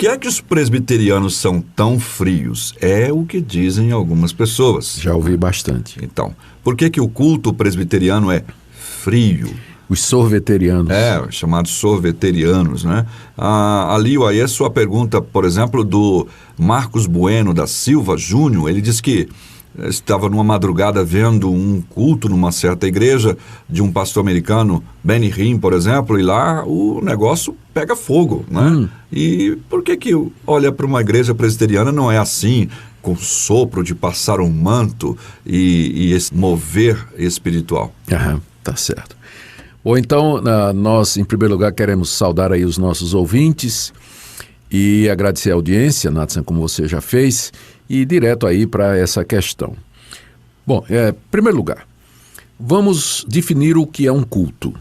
que é que os presbiterianos são tão frios? É o que dizem algumas pessoas. Já ouvi bastante. Então, por que o culto presbiteriano é frio? Os sorveterianos. Chamados sorveterianos, né? Ali, aí a sua pergunta, por exemplo, do Marcos Bueno da Silva Júnior, ele diz que estava numa madrugada vendo um culto numa certa igreja de um pastor americano, Benny Hinn, por exemplo, e lá o negócio pega fogo, né? E por que olha para uma igreja presbiteriana não é assim, com sopro de passar um manto e esse mover espiritual? Tá certo. Ou então, nós, em primeiro lugar, queremos saudar aí os nossos ouvintes e agradecer a audiência, Nathan, como você já fez, e ir direto aí para essa questão. Bom, em primeiro lugar, vamos definir o que é um culto.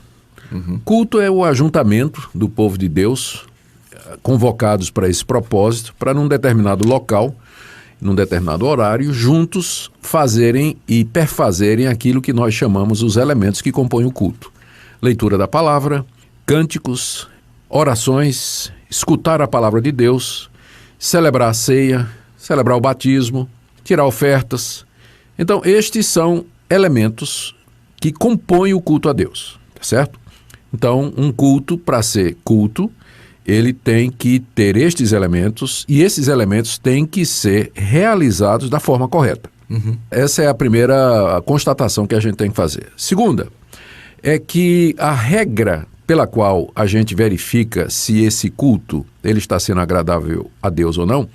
Culto é o ajuntamento do povo de Deus, convocados para esse propósito, para num determinado local, num determinado horário, juntos fazerem e perfazerem aquilo que nós chamamos os elementos que compõem o culto. Leitura da palavra, cânticos, orações, escutar a palavra de Deus, celebrar a ceia, celebrar o batismo, tirar ofertas. Então, estes são elementos que compõem o culto a Deus, tá certo? Então, um culto, para ser culto, ele tem que ter estes elementos e esses elementos têm que ser realizados da forma correta. Essa é a primeira constatação que a gente tem que fazer. Segunda, é que a regra pela qual a gente verifica se esse culto ele está sendo agradável a Deus ou não,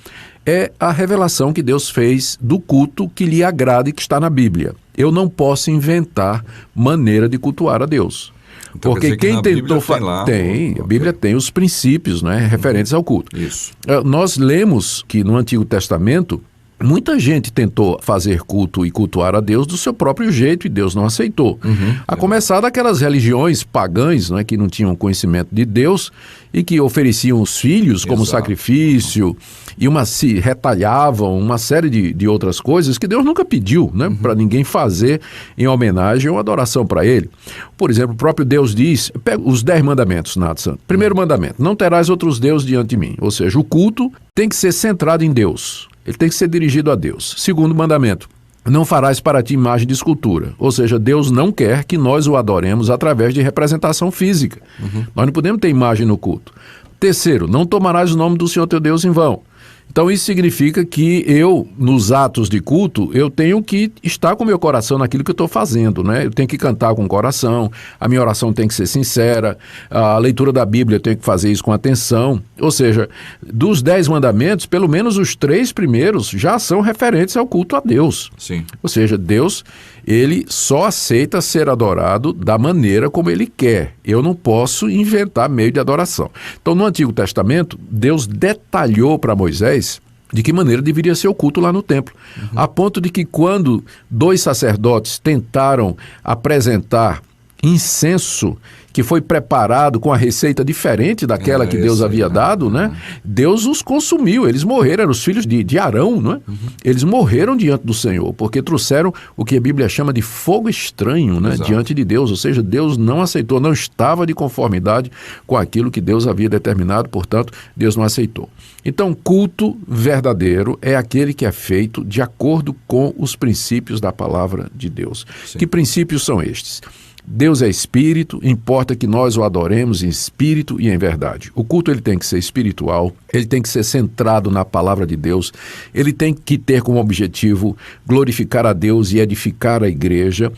é a revelação que Deus fez do culto que lhe agrada e que está na Bíblia. Eu não posso inventar maneira de cultuar a Deus. Então, porque quem tentou a Bíblia tem os princípios, né, referentes ao culto. Isso. Nós lemos que no Antigo Testamento muita gente tentou fazer culto e cultuar a Deus do seu próprio jeito e Deus não aceitou. A começar daquelas religiões pagãs, né, que não tinham conhecimento de Deus e que ofereciam os filhos como sacrifício e se retalhavam uma série de outras coisas que Deus nunca pediu, né, para ninguém fazer em homenagem ou adoração para Ele. Por exemplo, o próprio Deus diz, pega os 10 mandamentos, Nathan. Primeiro mandamento, não terás outros deuses diante de mim. Ou seja, o culto tem que ser centrado em Deus. Ele tem que ser dirigido a Deus. Segundo mandamento, não farás para ti imagem de escultura. Ou seja, Deus não quer que nós o adoremos através de representação física. Nós não podemos ter imagem no culto. Terceiro, não tomarás o nome do Senhor teu Deus em vão. Então isso significa que eu, nos atos de culto, eu tenho que estar com o meu coração naquilo que eu estou fazendo, né? Eu tenho que cantar com o coração, a minha oração tem que ser sincera, a leitura da Bíblia eu tenho que fazer isso com atenção. Ou seja, dos 10 mandamentos, pelo menos os 3 primeiros já são referentes ao culto a Deus. Sim. Ou seja, Deus, ele só aceita ser adorado da maneira como ele quer. Eu não posso inventar meio de adoração. Então, no Antigo Testamento, Deus detalhou para Moisés de que maneira deveria ser o culto lá no templo. A ponto de que quando 2 sacerdotes tentaram apresentar incenso que foi preparado com a receita diferente daquela que Deus havia dado, né? Deus os consumiu, eles morreram, eram os filhos de Arão, né? Eles morreram diante do Senhor, porque trouxeram o que a Bíblia chama de fogo estranho, né? Diante de Deus, ou seja, Deus não aceitou, não estava de conformidade com aquilo que Deus havia determinado, portanto, Deus não aceitou. Então, culto verdadeiro é aquele que é feito de acordo com os princípios da palavra de Deus. Sim. Que princípios são estes? Deus é espírito, importa que nós o adoremos em espírito e em verdade. O culto ele tem que ser espiritual, ele tem que ser centrado na palavra de Deus, ele tem que ter como objetivo glorificar a Deus e edificar a igreja.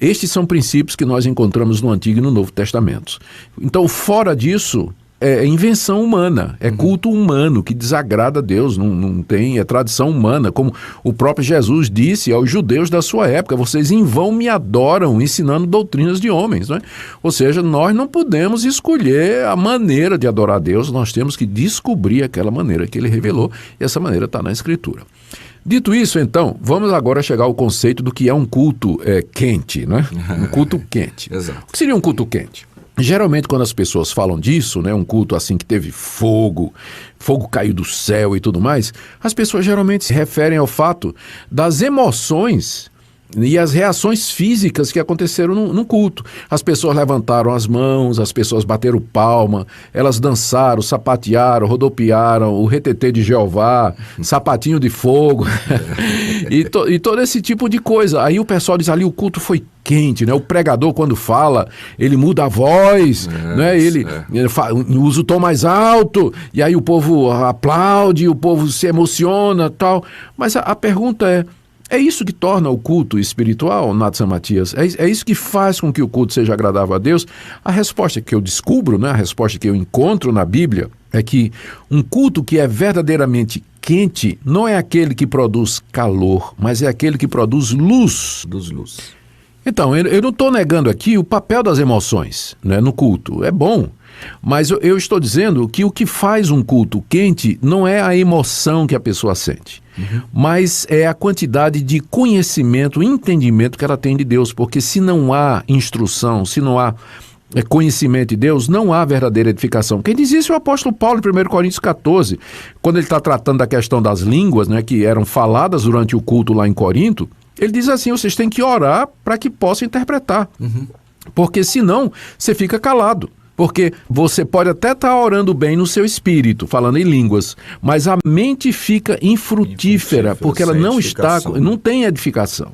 Estes são princípios que nós encontramos no Antigo e no Novo Testamento. Então, fora disso, é invenção humana, é culto humano que desagrada a Deus, não tem, é tradição humana, como o próprio Jesus disse aos judeus da sua época, vocês em vão me adoram ensinando doutrinas de homens, né? Ou seja, nós não podemos escolher a maneira de adorar a Deus, nós temos que descobrir aquela maneira que ele revelou, e essa maneira está na Escritura. Dito isso, então, vamos agora chegar ao conceito do que é um culto quente, né? Um culto quente. Exato. O que seria um culto quente? Geralmente, quando as pessoas falam disso, né, um culto assim que teve fogo caiu do céu e tudo mais, as pessoas geralmente se referem ao fato das emoções E as reações físicas que aconteceram no culto. As pessoas levantaram as mãos, as pessoas bateram palma, elas dançaram, sapatearam, rodopiaram, o retetê de Jeová, sapatinho de fogo, e todo esse tipo de coisa. Aí o pessoal diz ali, o culto foi quente, né? O pregador, quando fala, ele muda a voz, né? Ele usa o tom mais alto, e aí o povo aplaude, o povo se emociona, tal. Mas a pergunta é isso que torna o culto espiritual, Natsan Matias? É isso que faz com que o culto seja agradável a Deus? A resposta que eu descubro, né? A resposta que eu encontro na Bíblia é que um culto que é verdadeiramente quente não é aquele que produz calor, mas é aquele que produz luz. Então, eu não estou negando aqui o papel das emoções, né, no culto. É bom. Mas eu estou dizendo que o que faz um culto quente não é a emoção que a pessoa sente, mas é a quantidade de conhecimento, entendimento que ela tem de Deus. Porque se não há instrução, se não há conhecimento de Deus, não há verdadeira edificação. Quem diz isso é o apóstolo Paulo, em 1 Coríntios 14, quando ele está tratando da questão das línguas, né, que eram faladas durante o culto lá em Corinto. Ele diz assim, vocês têm que orar para que possam interpretar, porque senão você fica calado. Porque você pode até estar orando bem no seu espírito, falando em línguas, mas a mente fica infrutífera, porque ela não tem edificação.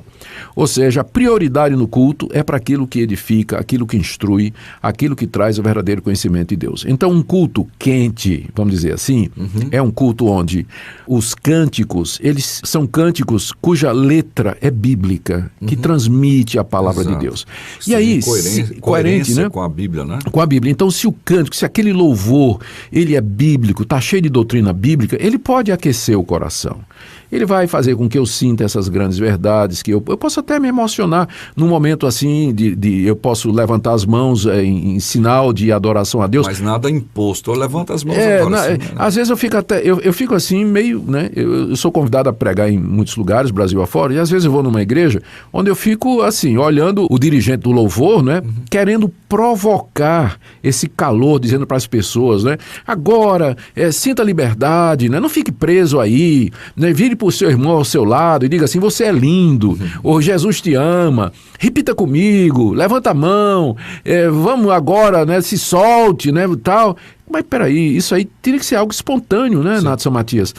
Ou seja, a prioridade no culto é para aquilo que edifica, aquilo que instrui, aquilo que traz o verdadeiro conhecimento de Deus. Então, um culto quente, vamos dizer assim, é um culto onde os cânticos, eles são cânticos cuja letra é bíblica, que transmite a palavra de Deus. Sim, e aí, coerente, né? Com a Bíblia, né? Com a Bíblia. Então, se o cântico, se aquele louvor, ele é bíblico, está cheio de doutrina bíblica, ele pode aquecer o coração. Ele vai fazer com que eu sinta essas grandes verdades, que eu posso até me emocionar num momento assim, eu posso levantar as mãos em sinal de adoração a Deus. Mas nada imposto, eu levanto as mãos agora. Sim, né? Às vezes eu fico assim meio, né? Eu sou convidado a pregar em muitos lugares, Brasil afora, e às vezes eu vou numa igreja onde eu fico assim, olhando o dirigente do louvor, né? Querendo provocar esse calor, dizendo para as pessoas, né? Agora, sinta liberdade, né? Não fique preso aí, né? Vire para o seu irmão ao seu lado e diga assim, você é lindo, ou Jesus te ama, repita comigo, levanta a mão, vamos agora, né? Se solte, né? Tal. Mas peraí, isso aí teria que ser algo espontâneo, né, Natsan Matias?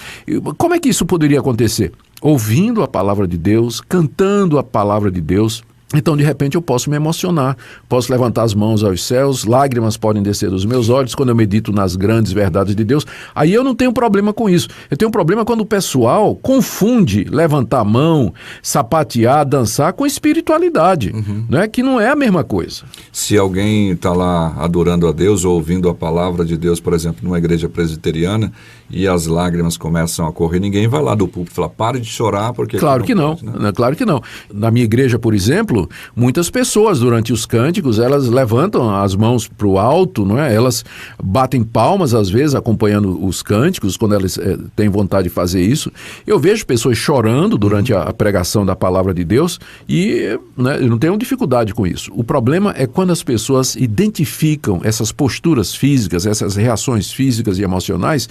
Como é que isso poderia acontecer? Ouvindo a palavra de Deus, cantando a palavra de Deus. Então, de repente, eu posso me emocionar, posso levantar as mãos aos céus, lágrimas podem descer dos meus olhos quando eu medito nas grandes verdades de Deus. Aí eu não tenho problema com isso. Eu tenho um problema quando o pessoal confunde levantar a mão, sapatear, dançar com espiritualidade, né? Que não é a mesma coisa. Se alguém está lá adorando a Deus ou ouvindo a palavra de Deus, por exemplo, numa igreja presbiteriana, e as lágrimas começam a correr, ninguém vai lá do púlpito e fala, pare de chorar, porque... Claro que não, né? Claro que não. Na minha igreja, por exemplo, muitas pessoas, durante os cânticos, elas levantam as mãos para o alto, não é? Elas batem palmas, às vezes, acompanhando os cânticos, quando elas têm vontade de fazer isso. Eu vejo pessoas chorando durante a pregação da palavra de Deus e, né, eu não tenho dificuldade com isso. O problema é quando as pessoas identificam essas posturas físicas, essas reações físicas e emocionais,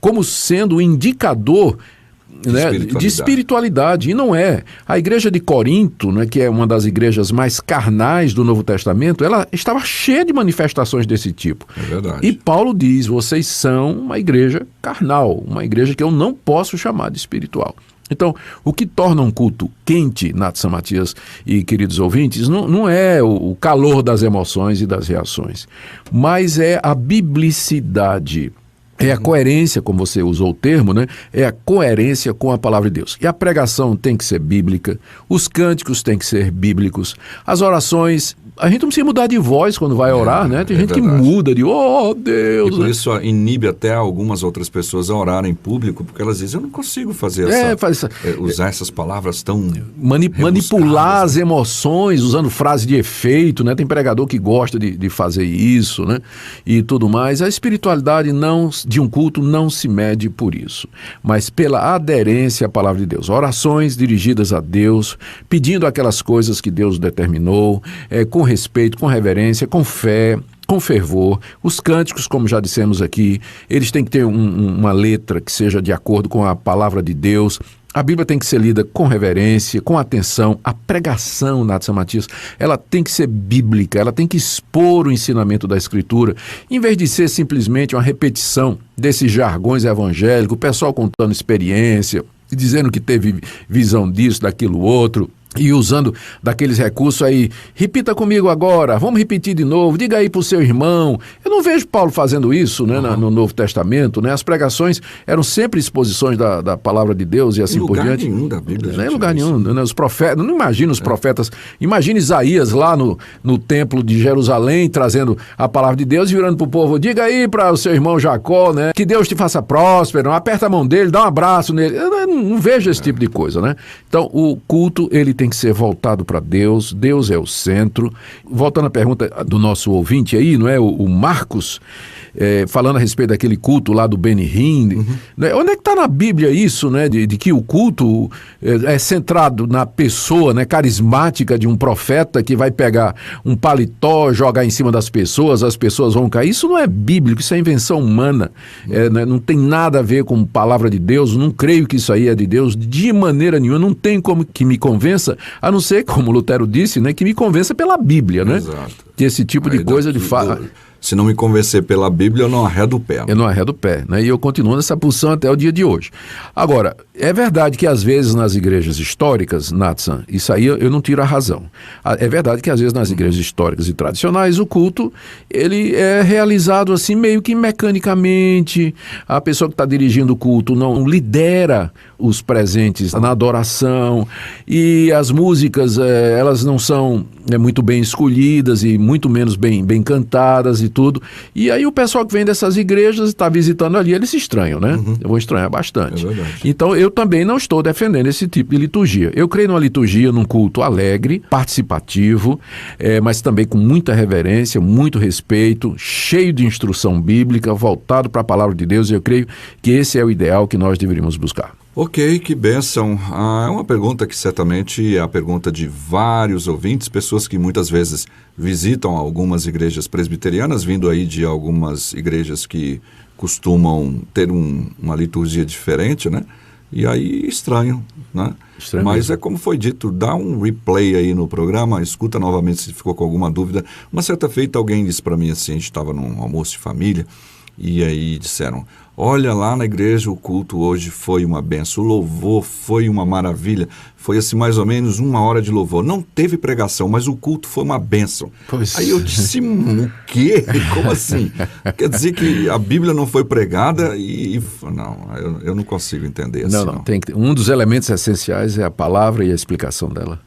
como sendo um indicador, né, de espiritualidade. E não é. A igreja de Corinto, né, que é uma das igrejas mais carnais do Novo Testamento, ela estava cheia de manifestações desse tipo. É verdade. E Paulo diz, vocês são uma igreja carnal, uma igreja que eu não posso chamar de espiritual. Então, o que torna um culto quente, Natsan Matias e queridos ouvintes, não é o calor das emoções e das reações, mas é a biblicidade. É a coerência, como você usou o termo, né? É a coerência com a palavra de Deus. E a pregação tem que ser bíblica, os cânticos têm que ser bíblicos, as orações... A gente não precisa mudar de voz quando vai orar, né? Tem gente verdade. Que muda de, oh Deus... E por isso inibe até algumas outras pessoas a orarem em público, porque elas dizem, eu não consigo fazer usar essas palavras tão... Manipular as emoções, usando frase de efeito, né? Tem pregador que gosta de fazer isso, né? E tudo mais. A espiritualidade de um culto não se mede por isso, mas pela aderência à palavra de Deus. Orações dirigidas a Deus, pedindo aquelas coisas que Deus determinou, com respeito, com reverência, com fé, com fervor. Os cânticos, como já dissemos aqui, eles têm que ter uma letra que seja de acordo com a palavra de Deus. A Bíblia tem que ser lida com reverência, com atenção. A pregação, Natsan Matias, ela tem que ser bíblica, ela tem que expor o ensinamento da Escritura, em vez de ser simplesmente uma repetição desses jargões evangélicos, o pessoal contando experiência, dizendo que teve visão disso, daquilo outro, e usando daqueles recursos aí. Repita comigo agora, vamos repetir de novo, diga aí para o seu irmão. Eu não vejo Paulo fazendo isso, né, no Novo Testamento, né? As pregações eram sempre exposições da palavra de Deus e assim por diante. Em lugar nenhum da Bíblia. Não é lugar nenhum, né? Os profetas, não imagina os profetas, imagina Isaías lá no templo de Jerusalém, trazendo a palavra de Deus e virando para o povo, diga aí para o seu irmão Jacó, né, que Deus te faça próspero, aperta a mão dele, dá um abraço nele. Eu não vejo esse tipo de coisa, né? Então, o culto, ele tem que ser voltado para Deus, Deus é o centro. Voltando à pergunta do nosso ouvinte aí, não é? O Marcos, falando a respeito daquele culto lá do Benny Hinn, né? Onde é que está na Bíblia isso, né? De que o culto é centrado na pessoa, né, carismática de um profeta que vai pegar um paletó, jogar em cima das pessoas, as pessoas vão cair. Isso não é bíblico, isso é invenção humana, né? Não tem nada a ver com palavra de Deus, não creio que isso aí é de Deus de maneira nenhuma, não tem como que me convença, a não ser, como Lutero disse, né, que me convença pela Bíblia, né? Exato. Que esse tipo de coisa de fato. Se não me convencer pela Bíblia, eu não arredo o pé. Eu não arredo o pé, né? E eu continuo nessa posição até o dia de hoje. Agora, é verdade que às vezes nas igrejas históricas, Natsan, isso aí eu não tiro a razão. É verdade que às vezes nas igrejas históricas e tradicionais, o culto, ele é realizado assim meio que mecanicamente. A pessoa que está dirigindo o culto não lidera os presentes na adoração, e as músicas, elas não são muito bem escolhidas e muito menos bem cantadas e tudo. E aí o pessoal que vem dessas igrejas está visitando ali, eles se estranham, né? Eu vou estranhar bastante. É verdade. Então eu também não estou defendendo esse tipo de liturgia. Eu creio numa liturgia, num culto alegre, participativo, mas também com muita reverência, muito respeito, cheio de instrução bíblica, voltado para a palavra de Deus, e eu creio que esse é o ideal que nós deveríamos buscar. Ok, que bênção. É uma pergunta que certamente é a pergunta de vários ouvintes, pessoas que muitas vezes visitam algumas igrejas presbiterianas, vindo aí de algumas igrejas que costumam ter uma liturgia diferente, né? E aí estranho, né? Estranho. Mas é como foi dito, dá um replay aí no programa, escuta novamente se ficou com alguma dúvida. Uma certa feita alguém disse para mim assim, a gente estava num almoço de família, e aí disseram, olha, lá na igreja o culto hoje foi uma benção, o louvor foi uma maravilha, foi assim mais ou menos 1 hora de louvor, não teve pregação, mas o culto foi uma benção. Pois. Aí eu disse, o quê? Como assim? Quer dizer que a Bíblia não foi pregada e... Não, eu não consigo entender assim. Não. Um dos elementos essenciais é a palavra e a explicação dela.